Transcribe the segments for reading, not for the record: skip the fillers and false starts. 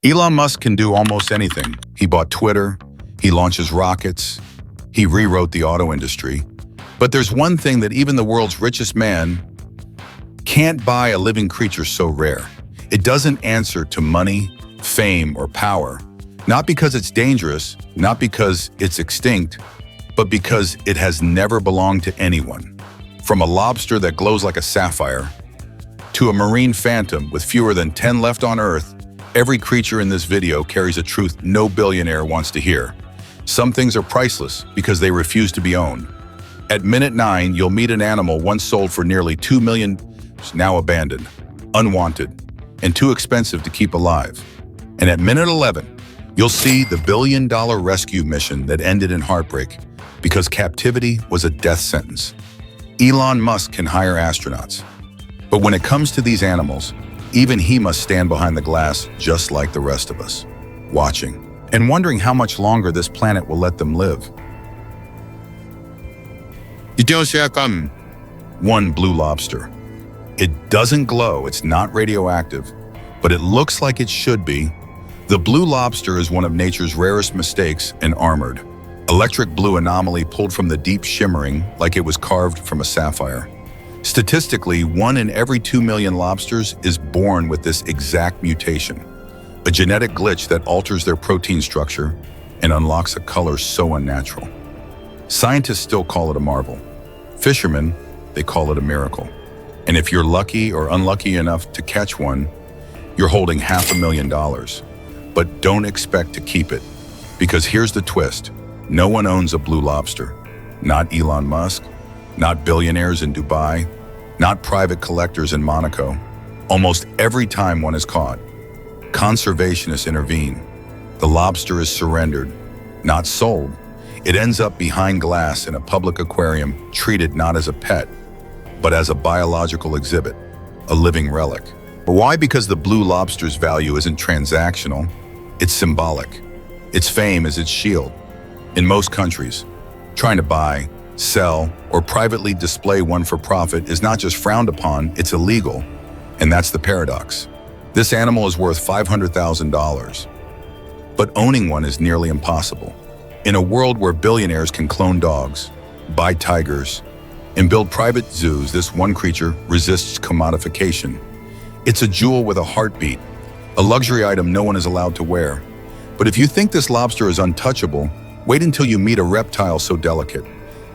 Elon Musk can do almost anything. He bought Twitter, he launches rockets, he rewrote the auto industry. But there's one thing that even the world's richest man can't buy: a living creature so rare. It doesn't answer to money, fame, or power. Not because it's dangerous, not because it's extinct, but because it has never belonged to anyone. From a lobster that glows like a sapphire, to a marine phantom with fewer than 10 left on Earth, every creature in this video carries a truth no billionaire wants to hear. Some things are priceless because they refuse to be owned. At minute 9, you'll meet an animal once sold for nearly $2 million, now abandoned, unwanted, and too expensive to keep alive. And at minute 11, you'll see the billion-dollar rescue mission that ended in heartbreak because captivity was a death sentence. Elon Musk can hire astronauts. But when it comes to these animals, even he must stand behind the glass just like the rest of us, watching and wondering how much longer this planet will let them live. One blue lobster. It doesn't glow, it's not radioactive, but it looks like it should be. The blue lobster is one of nature's rarest mistakes and armored. Electric blue anomaly pulled from the deep, shimmering like it was carved from a sapphire. Statistically, 1 in every 2 million lobsters is born with this exact mutation, a genetic glitch that alters their protein structure and unlocks a color so unnatural. Scientists still call it a marvel. Fishermen, they call it a miracle. And if you're lucky or unlucky enough to catch one, you're holding $500,000. But don't expect to keep it, because here's the twist. No one owns a blue lobster. Not Elon Musk, not billionaires in Dubai, not private collectors in Monaco. Almost every time one is caught, conservationists intervene. The lobster is surrendered, not sold. It ends up behind glass in a public aquarium, treated not as a pet, but as a biological exhibit, a living relic. But why? Because the blue lobster's value isn't transactional, it's symbolic. Its fame is its shield. In most countries, trying to buy, sell, or privately display one for profit is not just frowned upon, it's illegal. And that's the paradox. This animal is worth $500,000, but owning one is nearly impossible. In a world where billionaires can clone dogs, buy tigers, and build private zoos, this one creature resists commodification. It's a jewel with a heartbeat, a luxury item no one is allowed to wear. But if you think this lobster is untouchable, wait until you meet a reptile so delicate.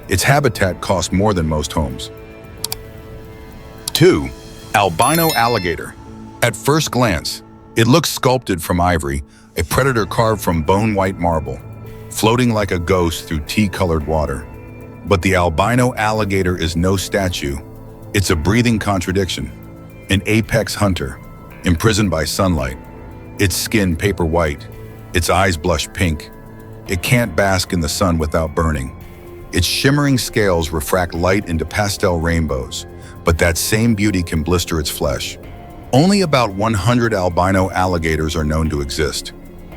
Its habitat costs more than most homes. 2. Albino alligator. At first glance, it looks sculpted from ivory, a predator carved from bone-white marble, floating like a ghost through tea-colored water. But the albino alligator is no statue. It's a breathing contradiction, an apex hunter, imprisoned by sunlight, its skin paper white, its eyes blush pink. It can't bask in the sun without burning. Its shimmering scales refract light into pastel rainbows, but that same beauty can blister its flesh. Only about 100 albino alligators are known to exist,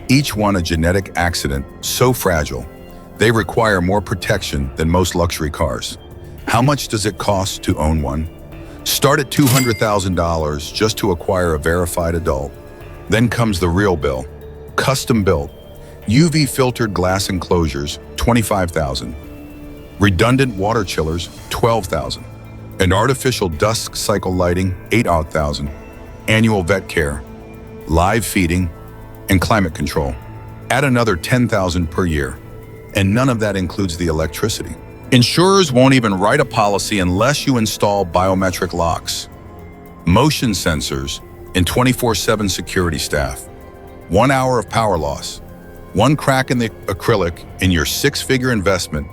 each one a genetic accident so fragile, they require more protection than most luxury cars. How much does it cost to own one? Start at $200,000 just to acquire a verified adult. Then comes the real bill. Custom built, UV-filtered glass enclosures, $25,000. Redundant water chillers, $12,000. And artificial dusk cycle lighting, $8,000. Annual vet care, live feeding, and climate control. Add another $10,000 per year. And none of that includes the electricity. Insurers won't even write a policy unless you install biometric locks, motion sensors, and 24/7 security staff. 1 hour of power loss, one crack in the acrylic, and your 6-figure investment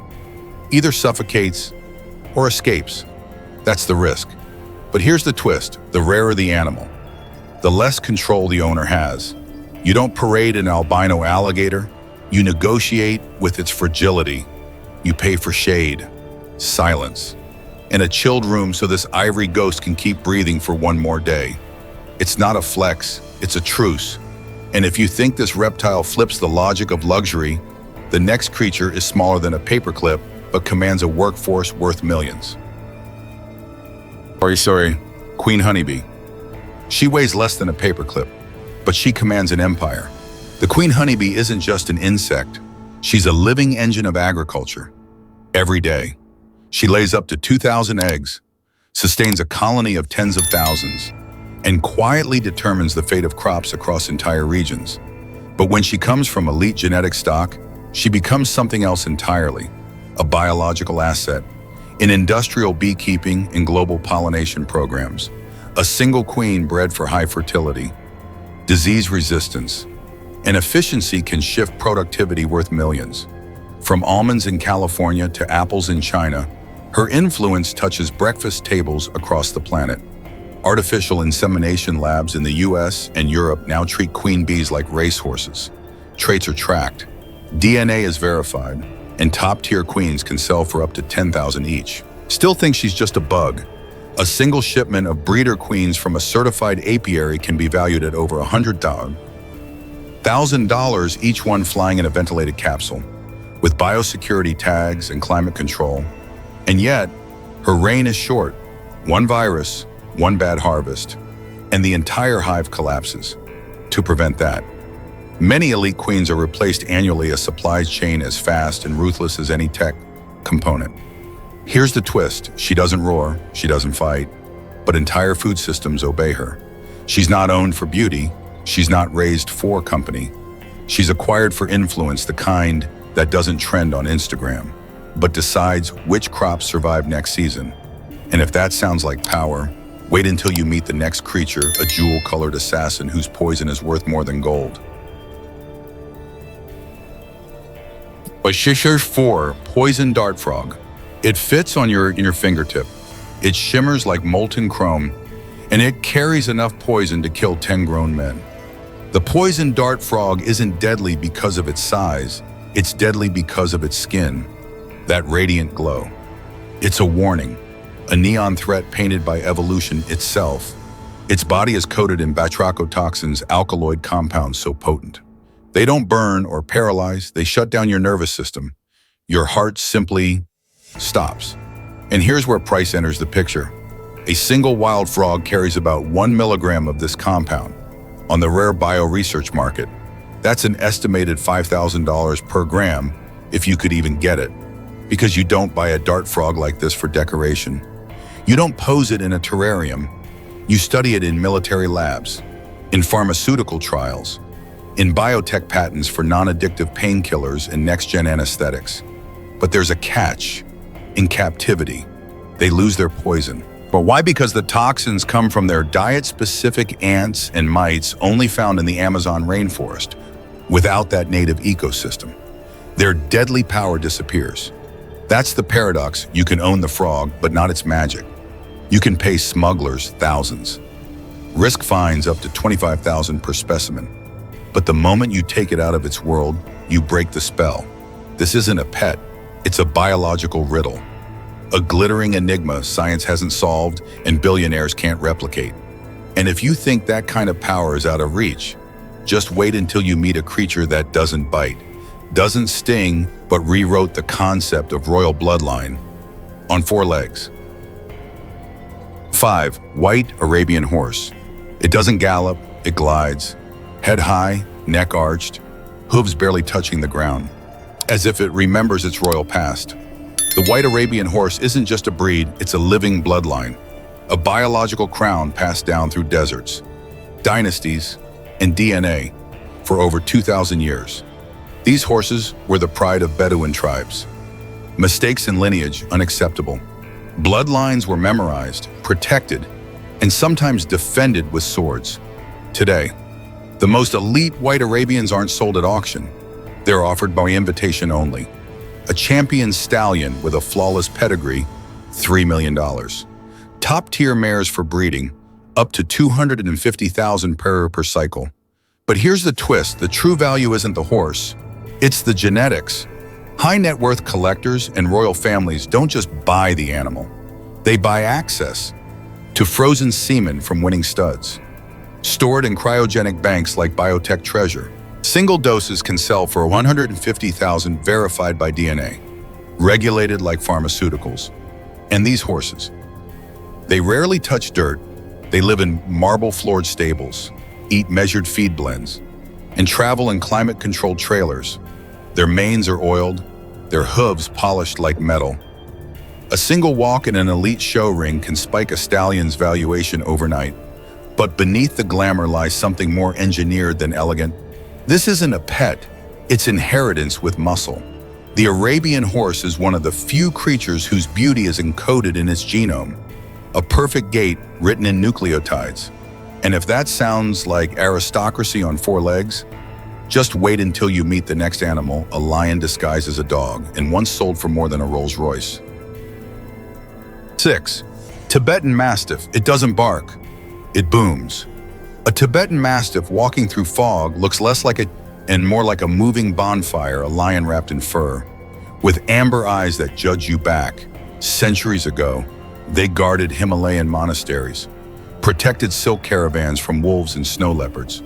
either suffocates or escapes. That's the risk. But here's the twist: the rarer the animal, the less control the owner has. You don't parade an albino alligator, you negotiate with its fragility. You pay for shade, silence, and a chilled room so this ivory ghost can keep breathing for one more day. It's not a flex, it's a truce. And if you think this reptile flips the logic of luxury, the next creature is smaller than a paperclip, but commands a workforce worth millions. Queen Honeybee. She weighs less than a paperclip, but she commands an empire. The queen honeybee isn't just an insect. She's a living engine of agriculture. Every day, she lays up to 2,000 eggs, sustains a colony of tens of thousands, and quietly determines the fate of crops across entire regions. But when she comes from elite genetic stock, she becomes something else entirely, a biological asset, in industrial beekeeping and global pollination programs, a single queen bred for high fertility, disease resistance, and efficiency can shift productivity worth millions. From almonds in California to apples in China, her influence touches breakfast tables across the planet. Artificial insemination labs in the US and Europe now treat queen bees like racehorses. Traits are tracked, DNA is verified, and top-tier queens can sell for up to $10,000 each. Still think she's just a bug. A single shipment of breeder queens from a certified apiary can be valued at over $100,000 each, one flying in a ventilated capsule, with biosecurity tags and climate control. And yet, her reign is short. One virus, one bad harvest, and the entire hive collapses. To prevent that, many elite queens are replaced annually, a supply chain as fast and ruthless as any tech component. Here's the twist. She doesn't roar, she doesn't fight, but entire food systems obey her. She's not owned for beauty, she's not raised for company. She's acquired for influence, the kind that doesn't trend on Instagram, but decides which crops survive next season. And if that sounds like power, wait until you meet the next creature, a jewel-colored assassin whose poison is worth more than gold. Bioweapon 4, Poison Dart Frog. It fits on your fingertip. It shimmers like molten chrome, and it carries enough poison to kill 10 grown men. The poison dart frog isn't deadly because of its size, it's deadly because of its skin, that radiant glow. It's a warning, a neon threat painted by evolution itself. Its body is coated in batrachotoxins, alkaloid compounds so potent. They don't burn or paralyze, they shut down your nervous system. Your heart simply stops. And here's where price enters the picture. A single wild frog carries about 1 milligram of this compound. On the rare bio-research market, that's an estimated $5,000 per gram, if you could even get it. Because you don't buy a dart frog like this for decoration. You don't pose it in a terrarium. You study it in military labs, in pharmaceutical trials, in biotech patents for non-addictive painkillers and next-gen anesthetics. But there's a catch. In captivity, they lose their poison. But why? Because the toxins come from their diet-specific ants and mites only found in the Amazon rainforest. Without that native ecosystem, their deadly power disappears. That's the paradox. You can own the frog, but not its magic. You can pay smugglers thousands, risk fines up to $25,000 per specimen. But the moment you take it out of its world, you break the spell. This isn't a pet. It's a biological riddle, a glittering enigma science hasn't solved and billionaires can't replicate. And if you think that kind of power is out of reach, just wait until you meet a creature that doesn't bite, doesn't sting, but rewrote the concept of royal bloodline on 4 legs. 5. White Arabian horse. It doesn't gallop, it glides, head high, neck arched, hooves barely touching the ground, as if it remembers its royal past. The white Arabian horse isn't just a breed, it's a living bloodline, a biological crown passed down through deserts, dynasties, and DNA for over 2,000 years. These horses were the pride of Bedouin tribes. Mistakes in lineage unacceptable. Bloodlines were memorized, protected, and sometimes defended with swords. Today, the most elite white Arabians aren't sold at auction. They're offered by invitation only. A champion stallion with a flawless pedigree, $3 million. Top-tier mares for breeding, up to $250,000 per cycle. But here's the twist, the true value isn't the horse, it's the genetics. High net worth collectors and royal families don't just buy the animal, they buy access to frozen semen from winning studs, stored in cryogenic banks like biotech treasure. Single doses can sell for $150,000 verified by DNA, regulated like pharmaceuticals. And these horses, they rarely touch dirt. They live in marble-floored stables, eat measured feed blends, and travel in climate-controlled trailers. Their manes are oiled, their hooves polished like metal. A single walk in an elite show ring can spike a stallion's valuation overnight. But beneath the glamour lies something more engineered than elegant. This isn't a pet, it's inheritance with muscle. The Arabian horse is one of the few creatures whose beauty is encoded in its genome. A perfect gait written in nucleotides. And if that sounds like aristocracy on four legs, just wait until you meet the next animal, a lion disguised as a dog, and once sold for more than a Rolls-Royce. 6. Tibetan Mastiff. It doesn't bark. It booms. A Tibetan Mastiff walking through fog looks less like and more like a moving bonfire, a lion wrapped in fur. With amber eyes that judge you back. Centuries ago, they guarded Himalayan monasteries, protected silk caravans from wolves and snow leopards.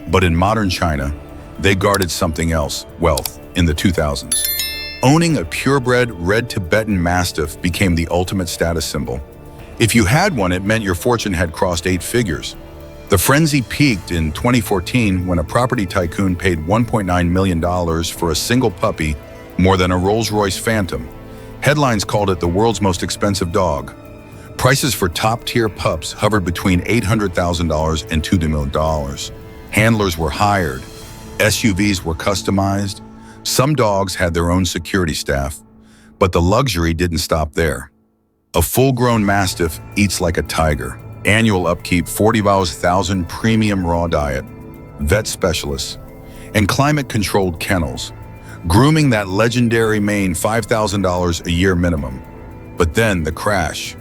But in modern China, they guarded something else, wealth, in the 2000s. Owning a purebred red Tibetan Mastiff became the ultimate status symbol. If you had one, it meant your fortune had crossed 8 figures. The frenzy peaked in 2014 when a property tycoon paid $1.9 million for a single puppy, more than a Rolls-Royce Phantom. Headlines called it the world's most expensive dog. Prices for top-tier pups hovered between $800,000 and $2 million. Handlers were hired. SUVs were customized. Some dogs had their own security staff, but the luxury didn't stop there. A full-grown Mastiff eats like a tiger. Annual upkeep, 40,000 premium raw diet, vet specialists, and climate-controlled kennels. Grooming that legendary mane, $5,000 a year minimum. But then the crash.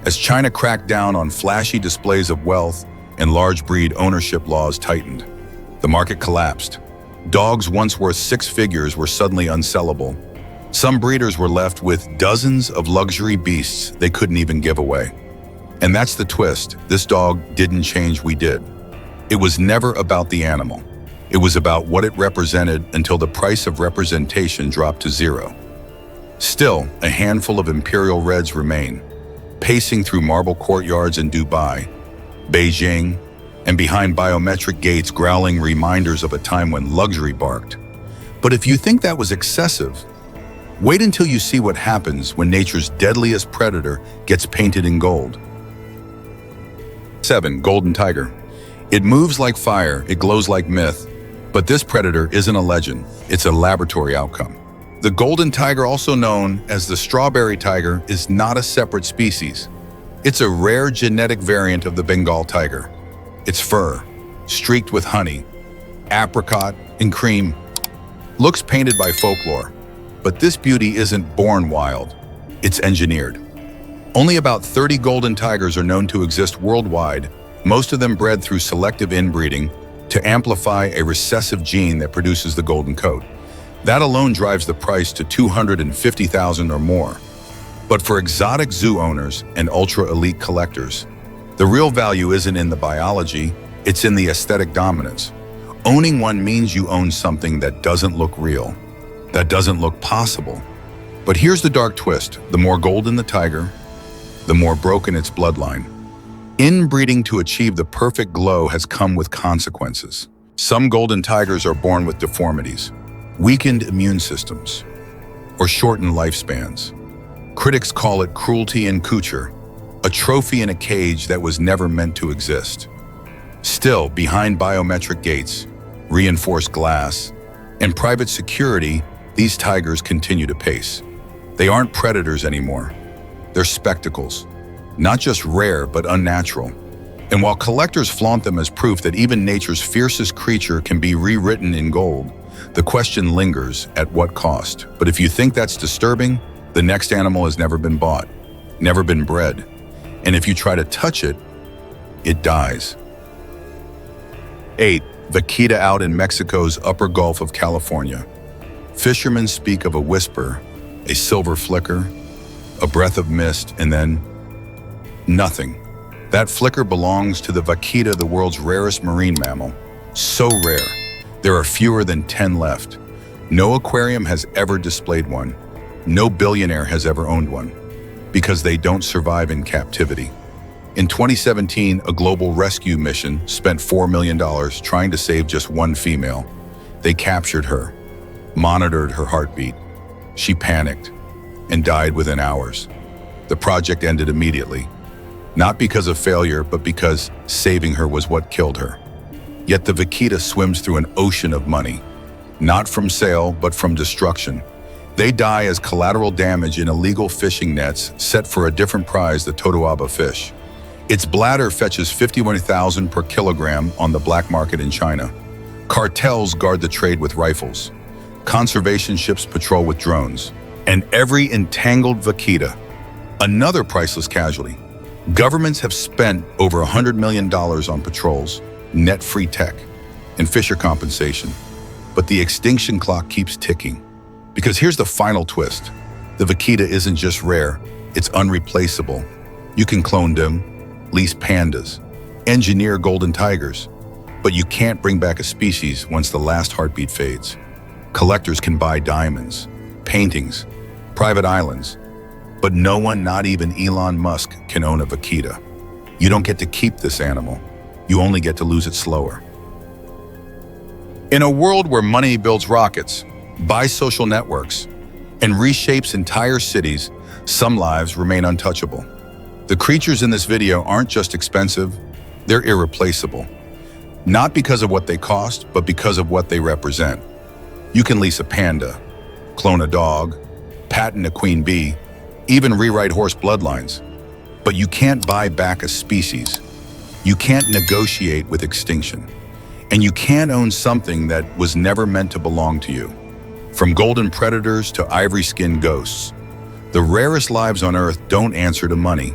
As China cracked down on flashy displays of wealth and large breed ownership laws tightened, the market collapsed. Dogs once worth 6 figures were suddenly unsellable. Some breeders were left with dozens of luxury beasts they couldn't even give away. And that's the twist. This dog didn't change, we did. It was never about the animal. It was about what it represented until the price of representation dropped to zero. Still, a handful of imperial reds remain, pacing through marble courtyards in Dubai, Beijing, and behind biometric gates, growling reminders of a time when luxury barked. But if you think that was excessive, wait until you see what happens when nature's deadliest predator gets painted in gold. 7. Golden tiger. It moves like fire, it glows like myth, but this predator isn't a legend, it's a laboratory outcome. The golden tiger, also known as the strawberry tiger, is not a separate species. It's a rare genetic variant of the Bengal tiger. Its fur, streaked with honey, apricot, and cream, looks painted by folklore. But this beauty isn't born wild, it's engineered. Only about 30 golden tigers are known to exist worldwide, most of them bred through selective inbreeding to amplify a recessive gene that produces the golden coat. That alone drives the price to $250,000 or more. But for exotic zoo owners and ultra-elite collectors, the real value isn't in the biology, it's in the aesthetic dominance. Owning one means you own something that doesn't look real, that doesn't look possible. But here's the dark twist. The more golden the tiger, the more broken its bloodline. Inbreeding to achieve the perfect glow has come with consequences. Some golden tigers are born with deformities, weakened immune systems, or shortened lifespans. Critics call it cruelty and couture, a trophy in a cage that was never meant to exist. Still, behind biometric gates, reinforced glass, and private security, these tigers continue to pace. They aren't predators anymore. They're spectacles, not just rare but unnatural. And while collectors flaunt them as proof that even nature's fiercest creature can be rewritten in gold, the question lingers: at what cost? But if you think that's disturbing, the next animal has never been bought, never been bred. And if you try to touch it, it dies. 8. Vaquita out in Mexico's upper Gulf of California. Fishermen speak of a whisper, a silver flicker, a breath of mist, and then nothing. That flicker belongs to the vaquita, the world's rarest marine mammal. So rare, there are fewer than 10 left. No aquarium has ever displayed one. No billionaire has ever owned one, because they don't survive in captivity. In 2017, a global rescue mission spent $4 million trying to save just one female. They captured her, monitored her heartbeat. She panicked and died within hours. The project ended immediately, not because of failure, but because saving her was what killed her. Yet the Vaquita swims through an ocean of money, not from sale, but from destruction. They die as collateral damage in illegal fishing nets set for a different prize, the totoaba fish. Its bladder fetches $51,000 per kilogram on the black market in China. Cartels guard the trade with rifles. Conservation ships patrol with drones. And every entangled Vaquita, another priceless casualty. Governments have spent over $100 million on patrols, net-free tech, and fisher compensation. But the extinction clock keeps ticking. Because here's the final twist. The Vaquita isn't just rare, it's unreplaceable. You can clone them, lease pandas, engineer golden tigers, but you can't bring back a species once the last heartbeat fades. Collectors can buy diamonds, paintings, private islands, but no one, not even Elon Musk, can own a Vaquita. You don't get to keep this animal. You only get to lose it slower. In a world where money builds rockets, buys social networks, and reshapes entire cities, some lives remain untouchable. The creatures in this video aren't just expensive, they're irreplaceable. Not because of what they cost, but because of what they represent. You can lease a panda, clone a dog, patent a queen bee, even rewrite horse bloodlines. But you can't buy back a species. You can't negotiate with extinction. And you can't own something that was never meant to belong to you. From golden predators to ivory-skinned ghosts, the rarest lives on Earth don't answer to money.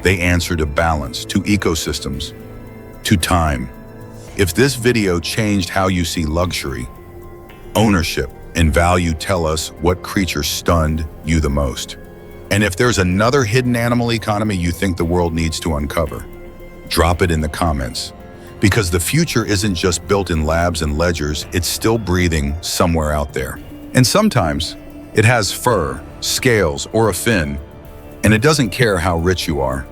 They answer to balance, to ecosystems, to time. If this video changed how you see luxury, ownership, and value, tell us what creature stunned you the most. And if there's another hidden animal economy you think the world needs to uncover, drop it in the comments. Because the future isn't just built in labs and ledgers, it's still breathing somewhere out there. And sometimes it has fur, scales, or a fin, and it doesn't care how rich you are.